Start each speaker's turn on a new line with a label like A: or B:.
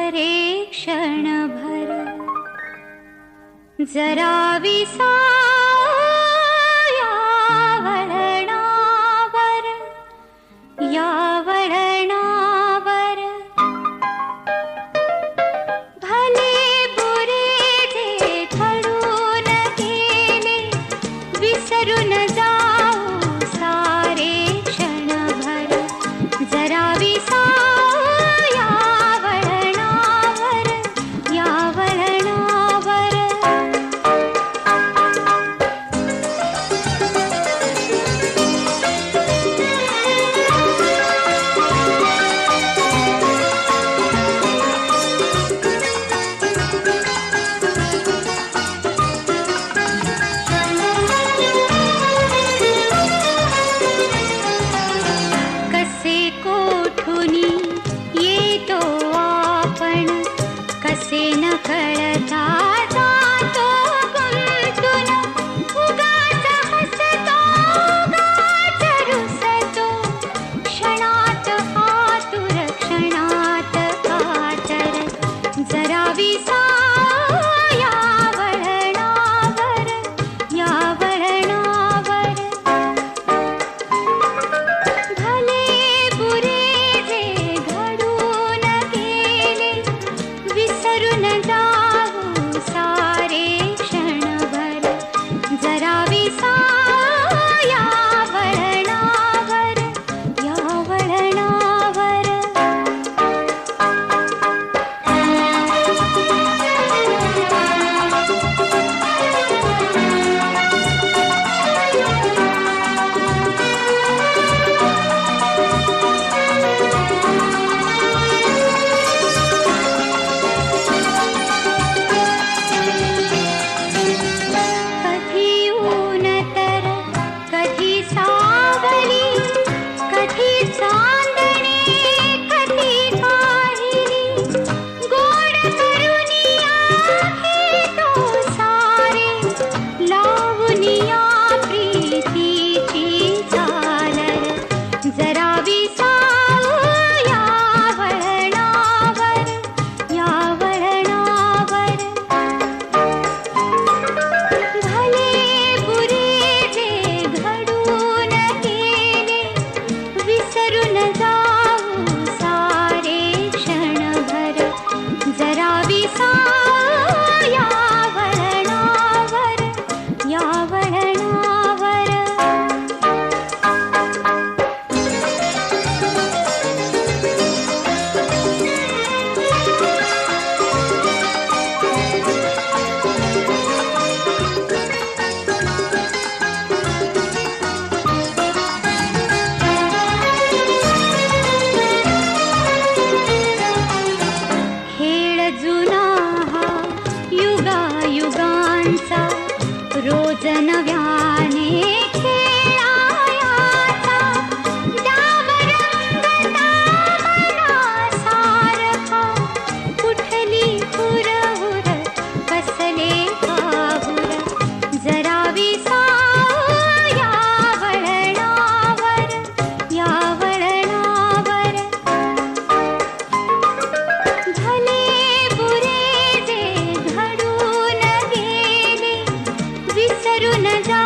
A: सारे क्षणभर जरा विसाया वळणावर, या वळणावर भले बुरे जे घडून गेले विसरून जाऊ सारे क्षणभर जरा विसाया वळणावर, या वळणावर येतो आपण कसे न कळता जातो गुंतून उगाच हसतो उगाच रुसतो क्षणात आतुर क्षणात कातर जरा विसाया वळणावर, या वळणावर भले बुरे जे घडून गेले विसरून जाऊ सारे क्षणभर जरा विसाया वळणावर, या वळणावर कधी ऊन तर कधी सावली, कधी चांदणे कधी काहिली गोड करुनिया घेतो सारे लावूनिया प्रीतीची झालर जरा विसाया वळणावर, या वळणावर भले बुरे जे घडून गेले विसरून जाऊ सारे क्षणभर जरा विसाया वळणावर, या वळणावर खेळ जुना हा युगायुगांचा रोज नव्याने खेळायाचा डाव रंगता मनासारखा कुठली हुरहुर कसले काहुर जरा विसाया वळणावर, या वळणावर भले बुरे जे घडून गेले विसरून जा